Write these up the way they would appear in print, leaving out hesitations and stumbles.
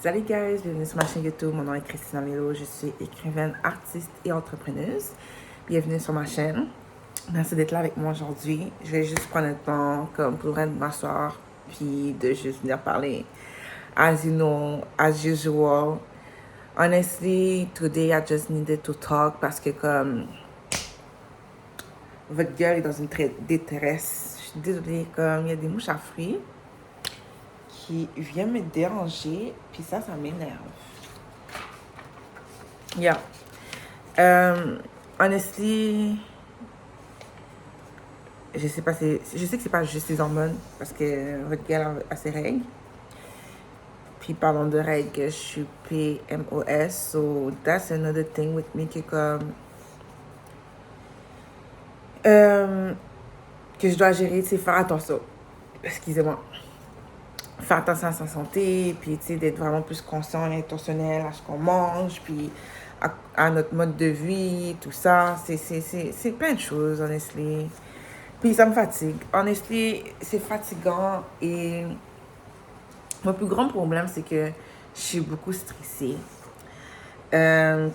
Salut guys, bienvenue sur ma chaîne YouTube. Mon nom est Christina Melo, je suis écrivaine, artiste et entrepreneuse. Bienvenue sur ma chaîne. Merci d'être là avec moi aujourd'hui. Je vais juste prendre le temps comme pour m'asseoir puis de juste venir parler. As you know, as usual, honestly, today I just needed to talk parce que comme votre gueule est dans une détresse. Je suis désolée, comme il y a des mouches à fruits qui viennent me déranger, puis ça m'énerve. Yeah. Honestly, je sais que c'est pas juste les hormones, parce que votre gueule a ses règles. Puis parlons de règles, je suis PMOS, so that's another thing with me qui est comme... que je dois gérer, c'est faire attention. Excusez-moi. Faire attention à sa santé, puis tu sais, d'être vraiment plus conscient et intentionnel à ce qu'on mange, puis à notre mode de vie, tout ça. C'est plein de choses, honestly. Puis ça me fatigue. Honestly, c'est fatigant et mon plus grand problème, c'est que je suis beaucoup stressée.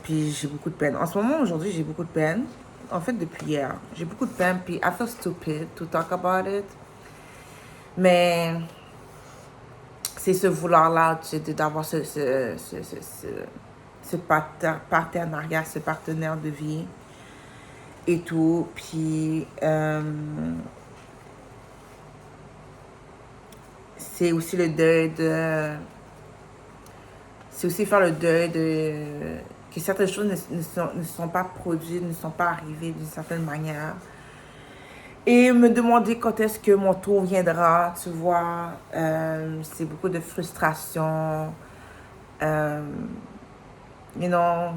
Puis j'ai beaucoup de peine. En ce moment, aujourd'hui, j'ai beaucoup de peine. En fait, depuis hier, j'ai beaucoup de peine, puis I feel stupid to talk about it. Mais c'est ce vouloir-là d'avoir ce partenariat, ce partenaire de vie et tout. Puis c'est aussi le deuil de... C'est aussi faire le deuil de... que certaines choses ne sont pas produites, ne sont pas arrivées d'une certaine manière. Et me demander quand est-ce que mon tour viendra, tu vois. C'est beaucoup de frustration. You know,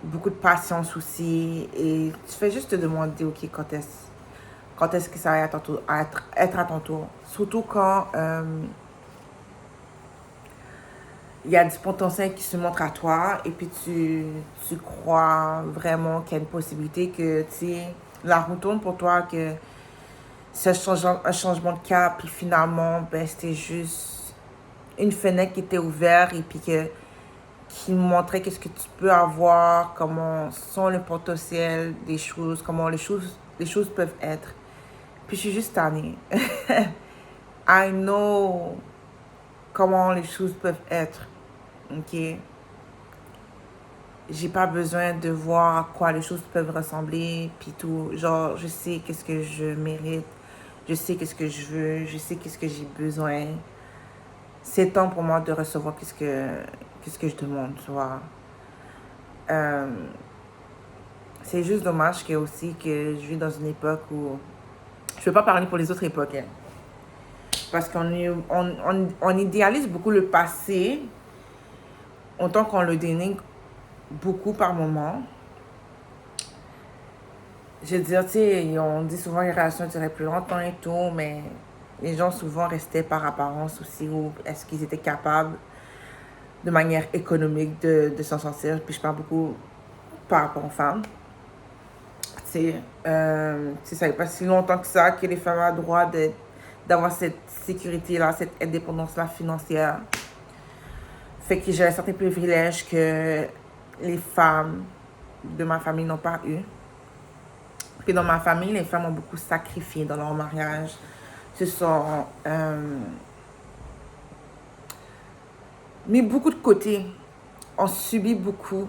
beaucoup de patience aussi. Et tu fais juste te demander, ok, quand est-ce que ça va être à ton tour. Surtout quand il y a du potentiel qui se montre à toi et puis tu crois vraiment qu'il y a une possibilité que, tu sais, la roue tourne pour toi, que c'est un changement de cap, puis finalement, ben, c'était juste une fenêtre qui était ouverte et puis qui montrait qu'est-ce que tu peux avoir, comment sont le potentiel des choses, comment les choses peuvent être. Puis je suis juste tannée. I know comment les choses peuvent être. Ok? J'ai pas besoin de voir à quoi les choses peuvent ressembler, puis tout. Genre, je sais qu'est-ce que je mérite. Je sais qu'est-ce que je veux. Je sais qu'est-ce que j'ai besoin. C'est temps pour moi de recevoir qu'est-ce que je demande, tu vois. C'est juste dommage que aussi que je vis dans une époque où... Je ne veux pas parler pour les autres époques, hein. Parce on idéalise beaucoup le passé, autant qu'on le dénigre beaucoup par moment. Je veux dire, tu sais, on dit souvent que les relations duraient plus longtemps et tout, mais les gens souvent restaient par apparence aussi, ou est-ce qu'ils étaient capables, de manière économique, de s'en sortir. Puis je parle beaucoup par rapport aux femmes. Tu sais, ça fait pas si longtemps que ça que les femmes ont le droit d'avoir cette sécurité-là, cette indépendance-là financière. Fait que j'ai un certain privilège que les femmes de ma famille n'ont pas eu. Puis dans ma famille, les femmes ont beaucoup sacrifié dans leur mariage. Se sont mis beaucoup de côté, ont subi beaucoup,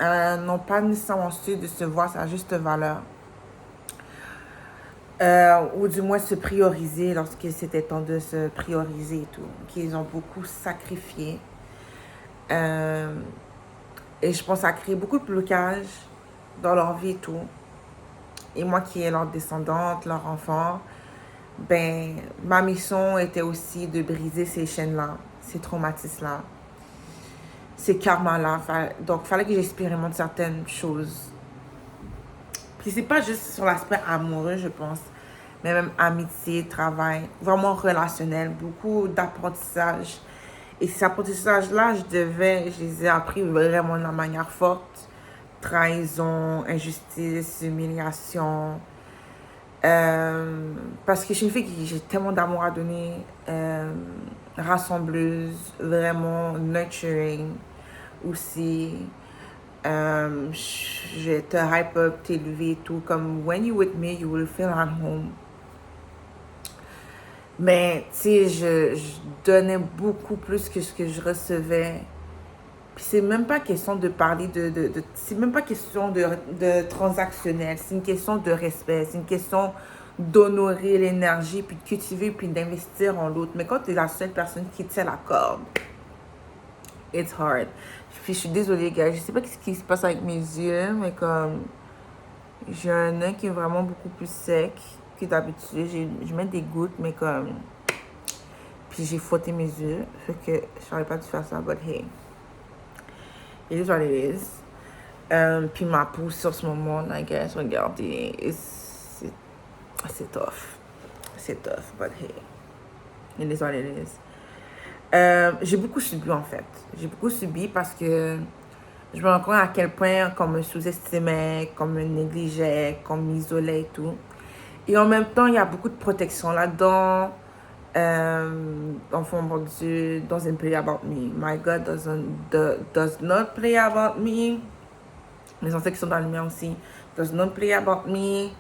n'ont pas nécessairement su de se voir sa juste valeur. Ou du moins se prioriser lorsqu'il c'était temps de se prioriser et tout. Qu'ils ont beaucoup sacrifié. Et je pense que ça a créé beaucoup de blocages dans leur vie et tout. Et moi qui est leur descendante, leur enfant, ben, ma mission était aussi de briser ces chaînes-là, ces traumatismes-là, ces karmas-là. Donc, il fallait que j'expérimente certaines choses. Puis, c'est pas juste sur l'aspect amoureux, je pense, mais même amitié, travail, vraiment relationnel, beaucoup d'apprentissage. Et ces apprentissages-là, je les ai appris vraiment de la manière forte. Trahison, injustice, humiliation. Parce que je suis une fille qui j'ai tellement d'amour à donner. rassembleuse, vraiment nurturing aussi. Je vais te hype up, t'élever et tout. Comme, when you with me, you will feel at home. Mais, tu sais, je donnais beaucoup plus que ce que je recevais. Puis c'est même pas question de parler c'est même pas question de transactionnel. C'est une question de respect. C'est une question d'honorer l'énergie, puis de cultiver, puis d'investir en l'autre. Mais quand tu es la seule personne qui tient la corde, it's hard. Puis je suis désolée, gars. Je sais pas ce qui se passe avec mes yeux, mais comme j'ai un œil qui est vraiment beaucoup plus sec que d'habitude. Je mets des gouttes, mais comme. Puis j'ai frotté mes yeux. Fait que j'aurais pas dû faire ça, but hey. It is what it is. Puis ma peau sur ce moment, I guess, regardez, c'est tough. C'est tough, but hey. It is what it is. J'ai beaucoup subi en fait. J'ai beaucoup subi parce que je me rends compte à quel point qu'on me sous-estimait, qu'on me négligeait, qu'on m'isolait et tout. Et en même temps, il y a beaucoup de protection là-dedans. Enfin, mon Dieu, doesn't play about me. My God does not play about me. Les ancêtres qui sont dans le mien aussi. Does not play about me.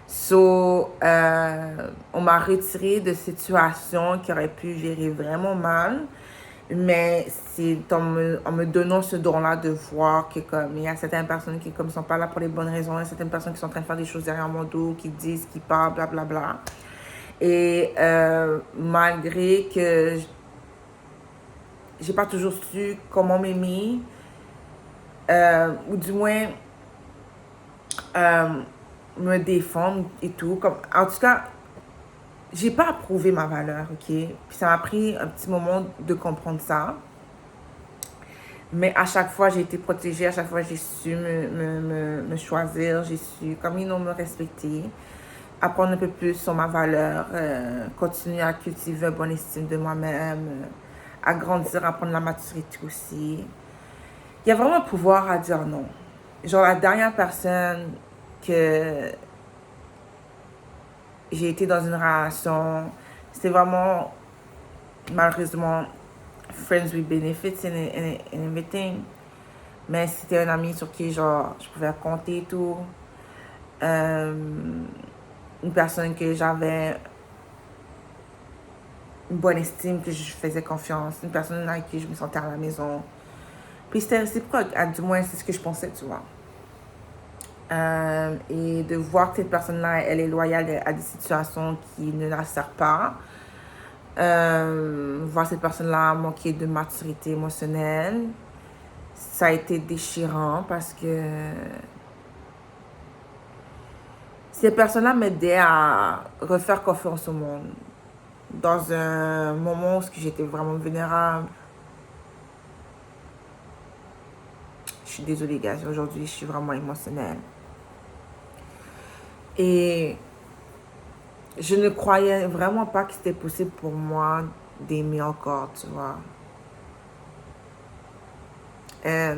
So, on m'a retiré de situations qui auraient pu gérer vraiment mal. Mais c'est en me donnant ce don-là de voir que comme il y a certaines personnes qui comme sont pas là pour les bonnes raisons, il y a certaines personnes qui sont en train de faire des choses derrière mon dos, qui disent, qui parlent, blablabla. Et malgré que j'ai pas toujours su comment m'aimer, ou du moins me défendre et tout. Comme, en tout cas, j'ai pas approuvé ma valeur, ok? Puis ça m'a pris un petit moment de comprendre ça. Mais à chaque fois, j'ai été protégée. À chaque fois, j'ai su me choisir. J'ai su, comme ils n'ont me respecter. Apprendre un peu plus sur ma valeur. Continuer à cultiver une bonne estime de moi-même. À grandir, à prendre la maturité aussi. Il y a vraiment un pouvoir à dire non. Genre, la dernière personne que j'ai été dans une relation, c'était vraiment, malheureusement, friends with benefits and everything. Mais c'était un ami sur qui, genre, je pouvais compter et tout. Une personne que j'avais une bonne estime, que je faisais confiance. Une personne avec qui je me sentais à la maison. Puis c'était réciproque, du moins c'est ce que je pensais, tu vois. Et de voir que cette personne-là, elle est loyale à des situations qui ne la servent pas. Voir cette personne-là manquer de maturité émotionnelle, ça a été déchirant parce que ces personnes-là m'aidaient à refaire confiance au monde. Dans un moment où j'étais vraiment vulnérable. Je suis désolée, gars, aujourd'hui, je suis vraiment émotionnelle. Et je ne croyais vraiment pas que c'était possible pour moi d'aimer encore, tu vois. Et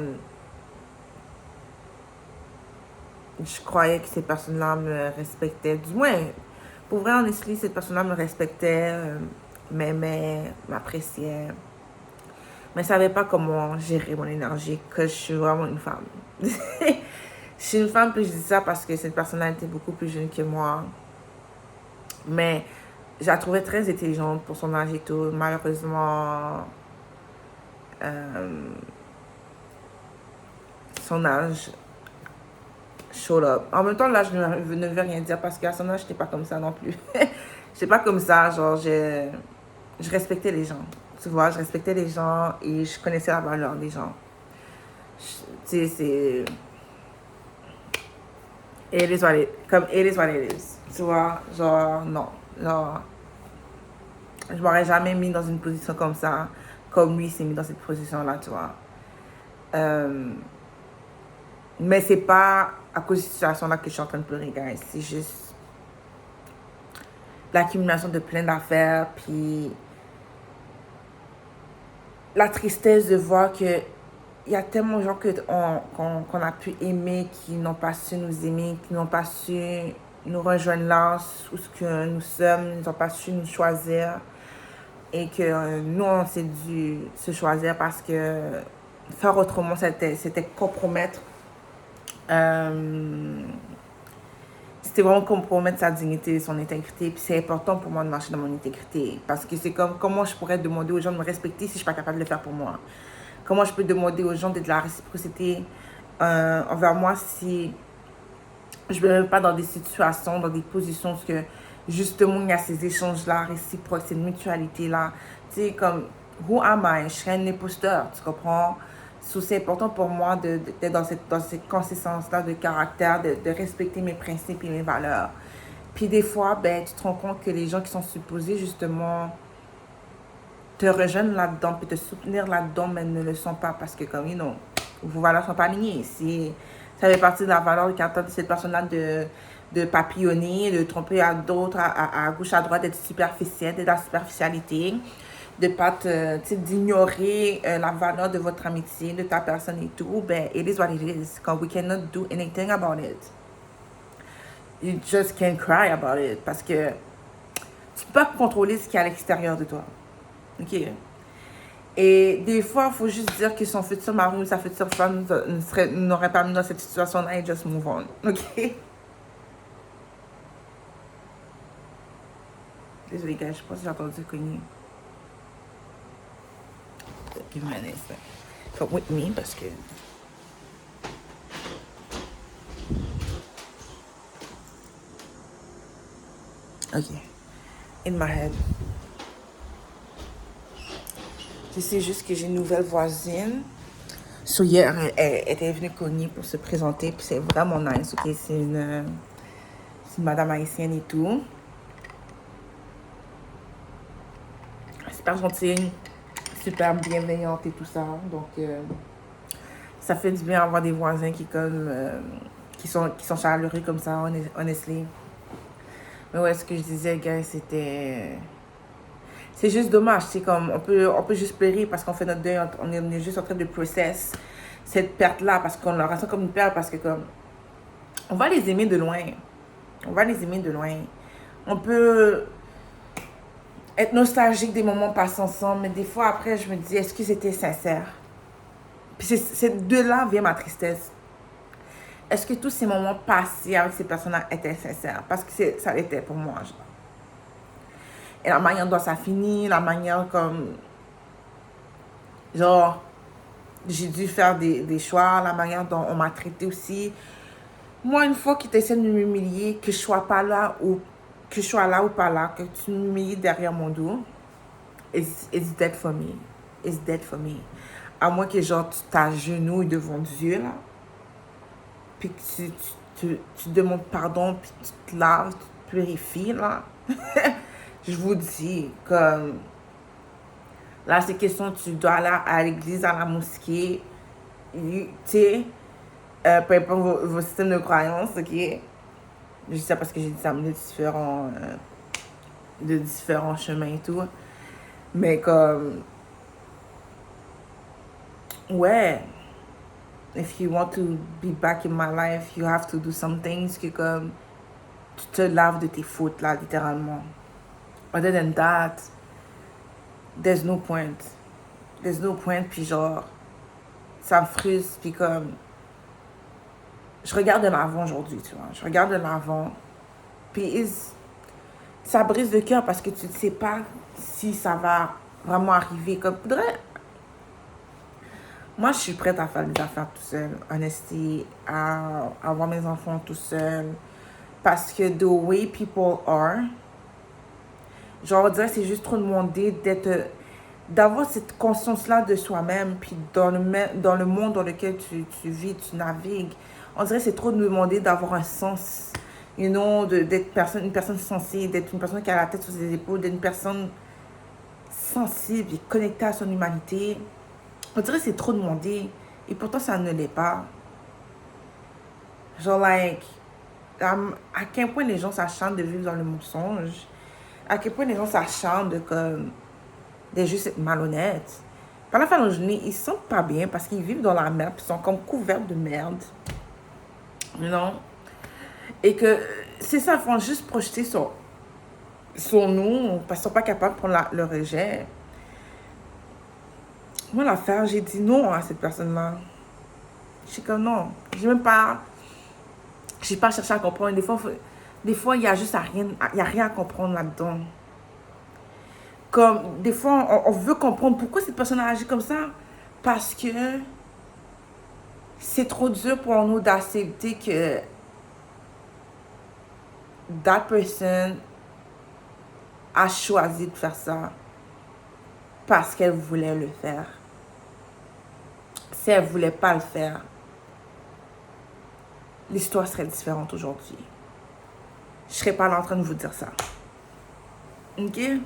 je croyais que ces personnes-là me respectaient. Du moins, pour vrai, honnêtement, ces personnes-là me respectaient, m'aimaient, m'appréciaient. Mais ne savaient pas comment gérer mon énergie, que je suis vraiment une femme. Je suis une femme, puis je dis ça parce que cette personne-là était beaucoup plus jeune que moi. Mais je la trouvais très intelligente pour son âge et tout. Malheureusement, son âge showed up. En même temps, là, je ne veux rien dire parce qu'à son âge, je n'étais pas comme ça non plus. Je n'étais pas comme ça, genre, je respectais les gens. Tu vois, je respectais les gens et je connaissais la valeur des gens. Tu sais, c'est... It is what it, comme it is what it is. Tu vois, genre, non. Genre, je m'aurais jamais mis dans une position comme ça, comme lui s'est mis dans cette position-là, tu vois. Mais c'est pas à cause de cette situation-là que je suis en train de pleurer, guys. C'est juste l'accumulation de plein d'affaires, puis la tristesse de voir que il y a tellement de gens qu'on a pu aimer, qui n'ont pas su nous aimer, qui n'ont pas su nous rejoindre là où ce que nous sommes, ils n'ont pas su nous choisir. et que nous, on s'est dû se choisir parce que faire autrement, c'était compromettre. C'était vraiment compromettre sa dignité, son intégrité. Puis c'est important pour moi de marcher dans mon intégrité. Parce que c'est comme comment je pourrais demander aux gens de me respecter si je ne suis pas capable de le faire pour moi. Comment je peux demander aux gens d'être de la réciprocité envers moi si je ne me mets pas dans des situations, dans des positions où que justement il y a ces échanges-là réciproques, cette mutualité-là. Tu sais, comme, who am I? Je serais un imposteur, tu comprends? C'est important pour moi d'être dans cette consistance-là de caractère, de respecter mes principes et mes valeurs. Puis des fois, ben, tu te rends compte que les gens qui sont supposés justement te rejoindre là-dedans, puis te soutenir là-dedans, mais ne le sont pas parce que, comme, vos valeurs ne sont pas alignées. Ça fait partie de la valeur qui attend de cette personne-là de papillonner, de tromper à d'autres, à gauche, à droite, d'être superficielle, d'être la superficialité, de pas d'ignorer la valeur de votre amitié, de ta personne et tout. Ben, it is what it is. Quand we cannot do anything about it. You just can't cry about it. Parce que tu peux pas contrôler ce qui est à l'extérieur de toi. OK? Et des fois, il faut juste dire que son futur mari ou sa future femme n'aurait pas mis dans cette situation-là et just move on. OK? Désolé, gars, je pense que j'ai entendu cogner. Give me an instant. Come with me parce que... OK. In my head. Je sais juste que j'ai une nouvelle voisine. So hier, elle était venue cogner pour se présenter, puis c'est vraiment nice, ok? C'est une madame haïtienne et tout. Super gentille, super bienveillante et tout ça. Donc, ça fait du bien avoir des voisins qui sont chaleureux comme ça, honestly. Mais ouais, ce que je disais, gars, c'est juste dommage, c'est comme, on peut juste pleurer parce qu'on fait notre deuil, on est juste en train de process cette perte-là parce qu'on la ressent comme une perte parce que comme, on va les aimer de loin. On va les aimer de loin. On peut être nostalgique des moments passés ensemble, mais des fois après, je me dis, est-ce que c'était sincère? Puis c'est de là vient ma tristesse. Est-ce que tous ces moments passés avec ces personnes-là étaient sincères? Parce que ça l'était pour moi, genre. Et la manière dont ça finit, la manière comme... Genre, j'ai dû faire des choix, la manière dont on m'a traité aussi. Moi, une fois qu'ils essaient de m'humilier, que je sois pas là ou que je sois là ou pas là, que tu m'humilies derrière mon dos, it's dead for me. It's dead for me. À moins que genre tu t'agenouilles devant Dieu, là, puis que tu demandes pardon, puis tu te laves, tu te purifies, là. Je vous dis, comme... Là, c'est question, tu dois aller à l'église, à la mosquée, tu sais, peu importe vos systèmes de croyance, ok? Je dis ça parce que j'ai des amis de différents chemins et tout. Mais comme... Ouais. If you want to be back in my life, you have to do some things que comme... Tu te laves de tes fautes, là, littéralement. Other than that, there's no point. There's no point, puis genre... Ça me frustre, puis comme... Je regarde de l'avant aujourd'hui, tu vois. Je regarde de l'avant. Puis ça brise le cœur parce que tu ne sais pas si ça va vraiment arriver. Comme, moi, je suis prête à faire des affaires tout seul. Honesty, à avoir mes enfants tout seul. Parce que the way people are, genre, on dirait que c'est juste trop demandé d'avoir cette conscience-là de soi-même. Puis dans le monde dans lequel tu vis, tu navigues, on dirait que c'est trop demandé d'avoir un sens, d'être une personne sensée, d'être une personne qui a la tête sur ses épaules, d'être une personne sensible et connectée à son humanité. On dirait que c'est trop demandé. Et pourtant, ça ne l'est pas. Genre, like, à quel point les gens s'acharnent de vivre dans le mensonge. À quel point les gens s'acharnent de juste être malhonnêtes. Par la fin de la journée, ils se sentent pas bien parce qu'ils vivent dans la merde. Ils sont comme couverts de merde. Non. Et que c'est ça, il faut juste projeter sur sur nous parce qu'ils sont pas capables de prendre le rejet. Moi, l'affaire, j'ai dit non à cette personne-là. Je suis comme non. J'ai pas cherché à comprendre. Des fois, il y a juste il y a rien à comprendre là-dedans. Comme, des fois, on veut comprendre pourquoi cette personne a agi comme ça. Parce que c'est trop dur pour nous d'accepter que that person a choisi de faire ça parce qu'elle voulait le faire. Si elle voulait pas le faire, l'histoire serait différente aujourd'hui. Je serais pas là en train de vous dire ça. Ok? Je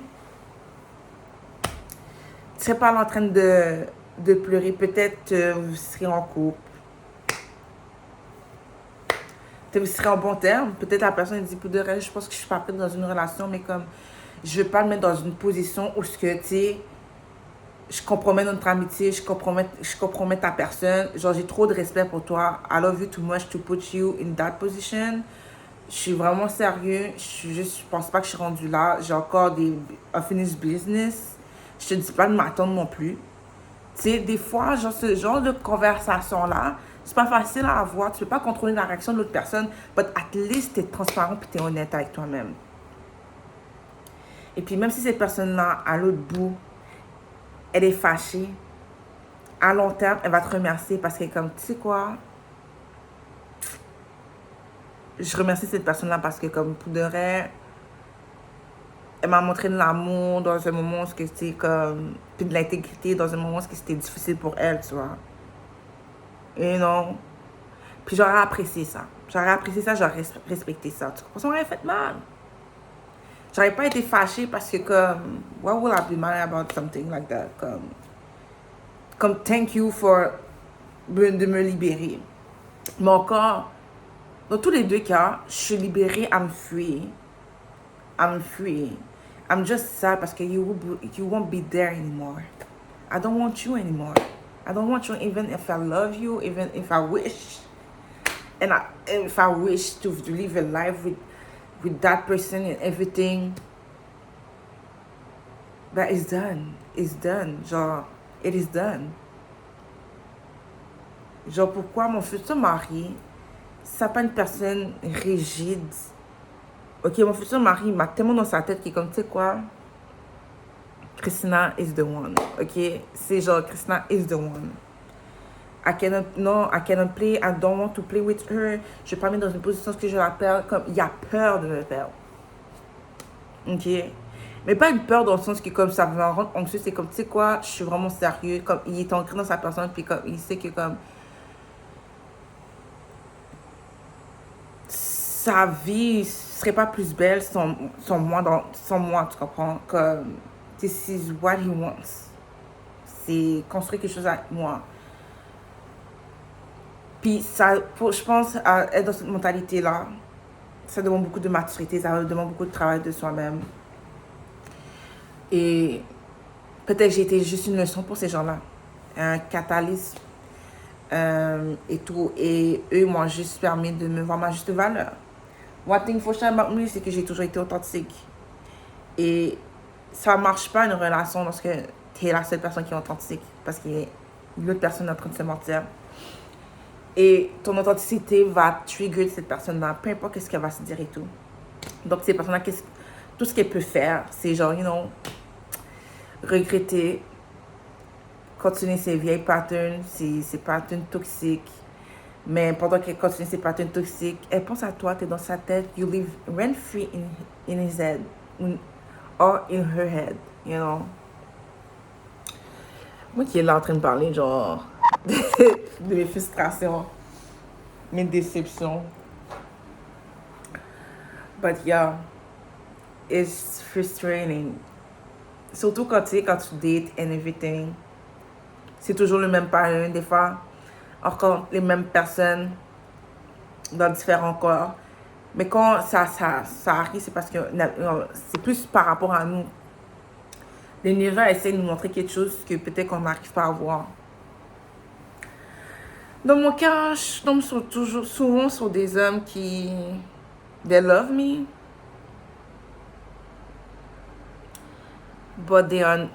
serais pas là en train de pleurer. Peut-être vous serez en couple. Peut-être vous serez en bon terme. Peut-être la personne dit, pour de vrai, je pense que je suis pas prête dans une relation, mais comme je veux pas me mettre dans une position où ce que, tu sais, je compromets notre amitié, je compromets ta personne. Genre, j'ai trop de respect pour toi. I love you too much to put you in that position. Je suis vraiment sérieux. Je pense pas que je suis rendue là. J'ai encore des unfinished business. Je te dis pas de m'attendre non plus. Tu sais, des fois, genre, ce genre de conversation-là, c'est pas facile à avoir. Tu peux pas contrôler la réaction de l'autre personne, but at least t'es transparent et t'es honnête avec toi-même. Et puis, même si cette personne-là, à l'autre bout, elle est fâchée, à long terme, elle va te remercier parce qu'elle est comme, tu sais quoi, je remercie cette personne-là parce que, comme, pour de vrai, elle m'a montré de l'amour dans un moment où c'était comme, puis de l'intégrité dans un moment où c'était difficile pour elle, tu vois. Et non. Puis j'aurais apprécié ça. J'aurais respecté ça. Tu comprends? Ça m'aurait fait mal. J'aurais pas été fâchée parce que comme, why would I be mad about something like that? Comme thank you for de me libérer. Mais encore, dans tous les deux cas, je suis libérée, I'm free. I'm free. I'm just sad parce que you won't be there anymore. I don't want you anymore. I don't want you even if I love you, even if I wish. And if I wish to live a life with that person and everything, but it's done. It's done. Genre, it is done. Genre, pourquoi mon futur mari, c'est pas une personne rigide. Ok, mon futur mari m'a tellement dans sa tête qu'il est comme, tu sais quoi, Christina is the one. Ok, c'est genre, Christina is the one. I cannot play, I don't want to play with her. Je vais pas mettre dans une position que je l'appelle comme, il a peur de me perdre. Ok? Mais pas une peur dans le sens que comme ça me rend anxieux, c'est comme, tu sais quoi, je suis vraiment sérieux. Comme, il est ancré dans sa personne, puis comme, il sait que comme, sa vie serait pas plus belle sans moi, tu comprends? Comme, this is what he wants. C'est construire quelque chose avec moi. Puis ça, je pense, à être dans cette mentalité-là, ça demande beaucoup de maturité, ça demande beaucoup de travail de soi-même. Et peut-être j'ai été juste une leçon pour ces gens-là, un catalyse et tout. Et eux m'ont juste permis de me voir ma juste valeur. One thing for sure about me, c'est que j'ai toujours été authentique. Et ça marche pas une relation lorsque tu es la seule personne qui est authentique, parce que l'autre personne est en train de se mentir. Et ton authenticité va trigger cette personne-là, peu importe ce qu'elle va se dire et tout. Donc, cette personne-là, tout ce qu'elle peut faire, c'est genre, regretter, continuer ses vieilles patterns, ses patterns toxiques. Mais pendant qu'elle continue ses patterns toxiques, elle pense à toi, tu es dans sa tête, you live rent-free in his head, or in her head, you know. Moi qui est là en train de parler, genre, de mes frustrations, mes déceptions. But yeah, it's frustrating. Surtout quand tu dates and everything. C'est toujours le même pattern, des fois. Encore les mêmes personnes dans différents corps. Mais quand ça arrive, c'est parce que c'est plus par rapport à nous. L'univers essaie de nous montrer quelque chose que peut-être qu'on n'arrive pas à voir. Dans mon cas, je tombe souvent sur des hommes qui... They love me. but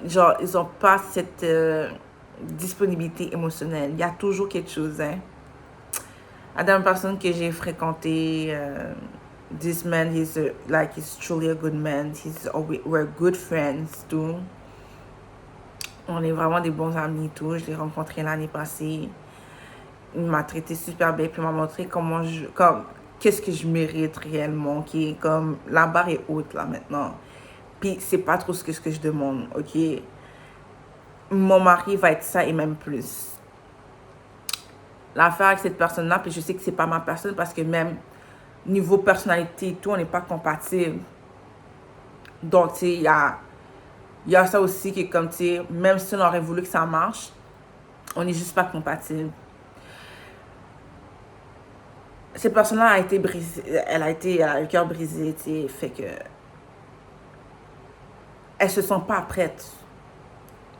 genre, ils ont pas cette disponibilité émotionnelle. Il y a toujours quelque chose, hein. La dernière personne que j'ai fréquentée, this man, he's truly a good man. We're good friends, tout. On est vraiment des bons amis, tout. Je l'ai rencontré l'année passée. Il m'a traité super bien, puis il m'a montré qu'est-ce que je mérite réellement, ok? Comme, la barre est haute, là, maintenant. Puis, c'est pas trop ce que je demande, ok? Mon mari va être ça et même plus. L'affaire avec cette personne-là, puis je sais que c'est pas ma personne, parce que même niveau personnalité et tout, on n'est pas compatible. Donc, tu sais, il y a ça aussi qui est comme, tu sais, même si on aurait voulu que ça marche, on n'est juste pas compatible. Cette personne-là a été brisée, elle a le cœur brisé, tu sais, fait que elles se sont pas prêtes,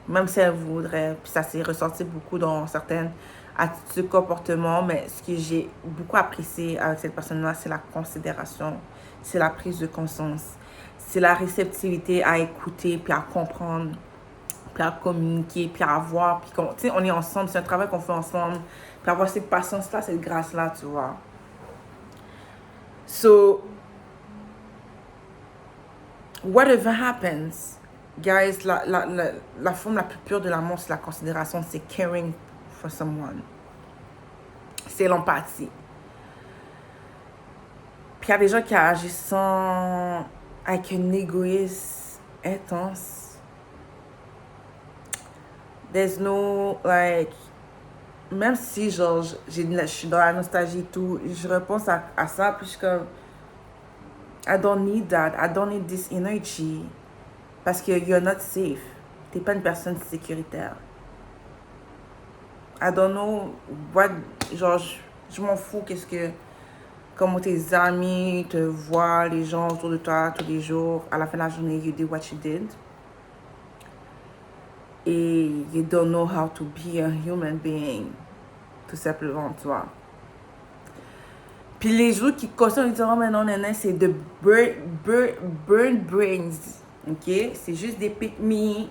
même si elles voudraient. Puis ça s'est ressorti beaucoup dans certaines attitudes, comportements, mais ce que j'ai beaucoup apprécié avec cette personne-là, c'est la considération, c'est la prise de conscience, c'est la réceptivité à écouter, puis à comprendre, puis à communiquer, puis à avoir, puis tu sais, on est ensemble, c'est un travail qu'on fait ensemble, puis avoir cette patience-là, cette grâce-là, tu vois. So, whatever happens, guys, la forme la plus pure de l'amour, c'est la considération, c'est caring for someone. C'est l'empathie. Puis il y a des gens qui agissent avec un égoïsme intense. There's no, like, même si, genre, je suis dans la nostalgie et tout, je repense à ça, puis je suis comme, I don't need that, I don't need this energy, parce que you're not safe. T'es pas une personne sécuritaire. I don't know what, genre, je m'en fous, comment tes amis te voient, les gens autour de toi, tous les jours, à la fin de la journée, you did what you did. Et you don't know how to be a human being, tout simplement, tu vois. Puis les autres qui consomment, ils disent, oh mais non, c'est de burn brains, ok? C'est juste des pick-me,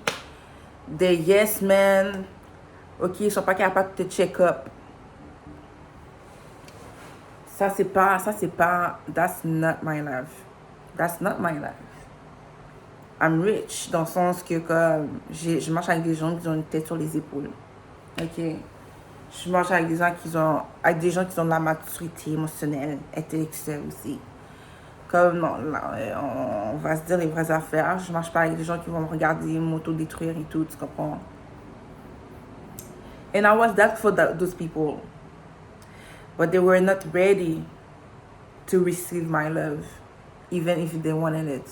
des yes men, ok? Ils sont pas capables de te check-up. Ça, c'est pas, that's not my life. That's not my life. I'm rich, dans le sens que comme, je marche avec des gens qui ont une tête sur les épaules, ok? Je marche avec des gens qui ont de la maturité émotionnelle, intellectuelle aussi. Comme, non, on va se dire les vraies affaires. Je marche pas avec des gens qui vont me regarder m'auto-détruire et tout, tu comprends? And I was that for those people. But they were not ready to receive my love, even if they wanted it.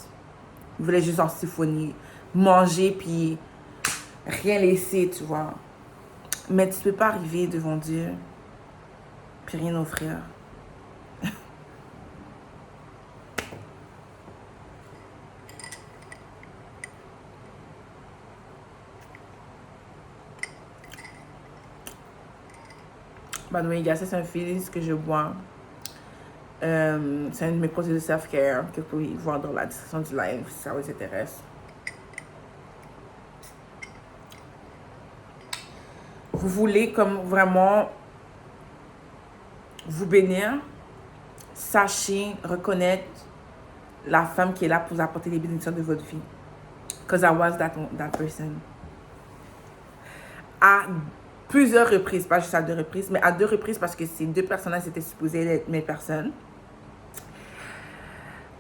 Ils voulaient juste en siphonner, manger, puis rien laisser, tu vois. Mais tu peux pas arriver devant Dieu, puis rien offrir. By the way, gars, c'est un fizz que je bois. C'est un de mes produits de self-care que vous pouvez voir dans la description du live si ça vous intéresse. Vous voulez comme vraiment vous bénir, sachez reconnaître la femme qui est là pour vous apporter les bénédictions de votre vie. Because I was that person. À plusieurs reprises, pas juste à 2 reprises, mais à 2 reprises parce que ces 2 personnes-là, c'était supposé être mes personnes.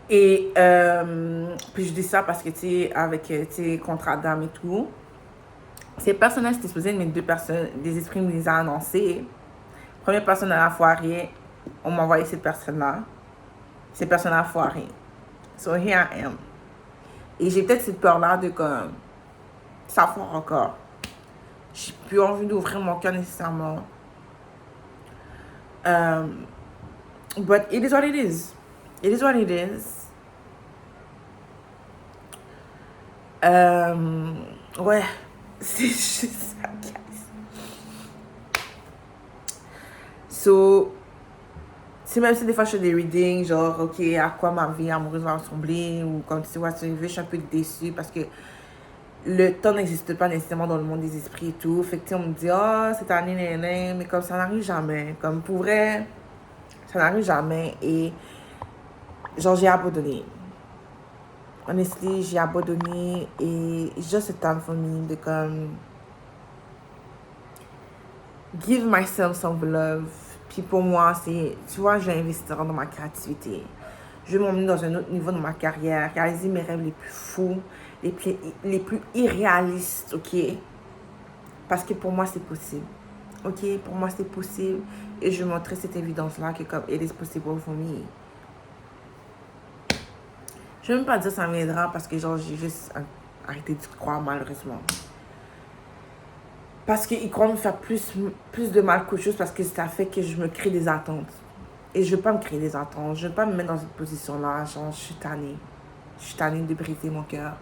Et puis je dis ça parce que, tu sais, avec, tu sais, contrat d'âme et tout, ces personnes-là, c'était supposé être mes 2 personnes, des esprits me les a annoncés. Première personne à la foirée, on m'a envoyé cette personne-là. Cette personne-là a foiré. So here I am. Et j'ai peut-être cette peur-là de comme, ça foire encore. J'ai plus envie d'ouvrir mon cœur nécessairement. But it is what it is. It is what it is. Ouais, c'est juste ça, guys. So, c'est même si des fois je fais des readings, genre, ok, à quoi ma vie amoureuse va ressembler, ou comme tu vois, je suis un peu déçue parce que le temps n'existe pas nécessairement dans le monde des esprits et tout. Fait que, on me dit, oh, cette année, mais comme ça n'arrive jamais. Comme pour vrai, ça n'arrive jamais. Et genre, j'ai abandonné. Honestly, j'ai abandonné. Et it's just a time for me de comme give myself some love. Puis pour moi, c'est, tu vois, je vais investir dans ma créativité. Je vais m'emmener dans un autre niveau de ma carrière, réaliser mes rêves les plus fous, les plus irréalistes, ok? Parce que pour moi, c'est possible. Ok? Pour moi, c'est possible. Et je vais montrer cette évidence-là que comme it is possible for me. Je ne vais même pas dire ça m'aidera parce que genre, j'ai juste arrêté de croire malheureusement. Parce qu'ils croient me faire plus de mal qu'autre chose parce que ça fait que je me crée des attentes. Et je ne veux pas me créer des attentes. Je ne veux pas me mettre dans cette position-là. Genre, je suis tannée. Je suis tannée de briser mon cœur.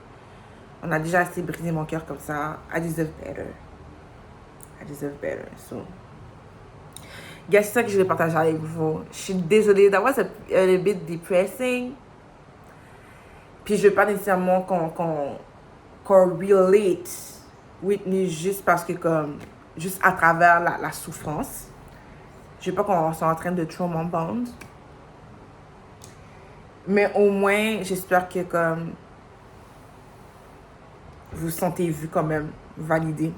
On a déjà assez brisé mon cœur comme ça. I deserve better. I deserve better. So, guys, c'est ça que je vais partager avec vous. Je suis désolée. That was a bit depressing. Puis je ne veux pas nécessairement qu'on relate with me juste parce que comme juste à travers la souffrance. Je veux pas qu'on soit en train de trauma bond. Mais au moins, j'espère que comme vous vous sentez vu quand même, validé.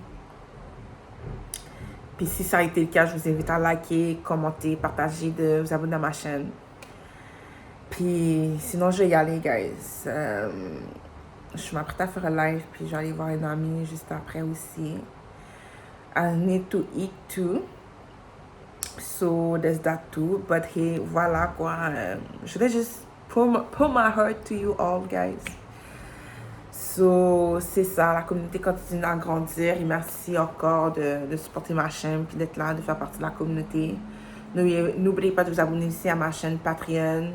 Puis si ça a été le cas, je vous invite à liker, commenter, partager, de vous abonner à ma chaîne. Puis sinon, je vais y aller, guys. Je m'apprête à faire un live, puis je vais aller voir une amie juste après aussi. I need to eat too. So there's that too. But hey, voilà quoi. Je vais juste pour my heart to you all, guys. So, c'est ça, la communauté continue à grandir et merci encore de supporter ma chaîne puis d'être là, de faire partie de la communauté. N'oubliez pas de vous abonner aussi à ma chaîne Patreon.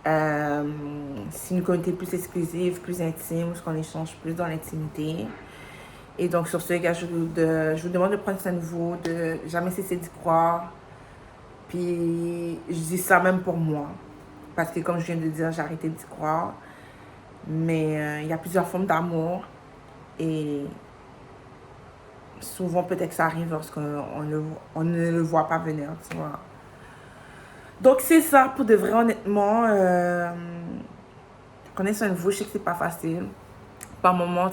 C'est une communauté plus exclusive, plus intime, où on échange plus dans l'intimité. Et donc, sur ce, gars, je vous demande de prendre soin de vous, de jamais cesser d'y croire. Puis, je dis ça même pour moi. Parce que, comme je viens de dire, j'ai arrêté d'y croire. Mais il y a plusieurs formes d'amour. Et souvent, peut-être que ça arrive lorsqu'on ne le voit pas venir, tu vois. Donc, c'est ça, pour de vrai, honnêtement. Prenez soin de vous, je sais que c'est pas facile. Par moments,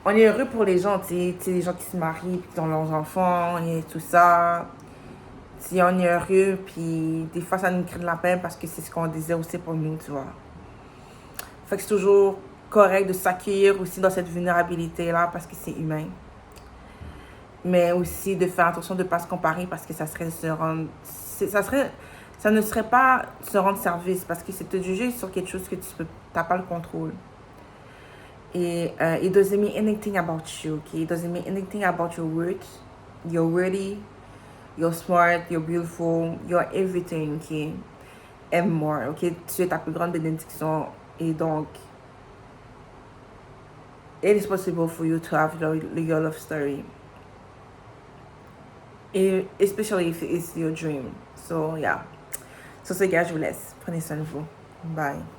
on est heureux pour les gens, tu sais, les gens qui se marient, qui ont leurs enfants et tout ça. Si on est heureux, puis des fois, ça nous crée de la peine parce que c'est ce qu'on désire aussi pour nous, tu vois. Fait que c'est toujours correct de s'accueillir aussi dans cette vulnérabilité-là parce que c'est humain. Mais aussi de faire attention de ne pas se comparer parce que ça ne serait pas se rendre service parce que c'est te juger sur quelque chose que tu n'as pas le contrôle. Et it doesn't mean anything about you, okay? It doesn't mean anything about your worth. You're worthy, you're smart, you're beautiful, you're everything, okay? And more, okay? Tu es ta plus grande bénédiction. Et donc, it is possible for you to have your love story. Et especially if it's your dream. So, yeah. Sur ce, gars, je vous laisse. Prenez soin de vous. Bye.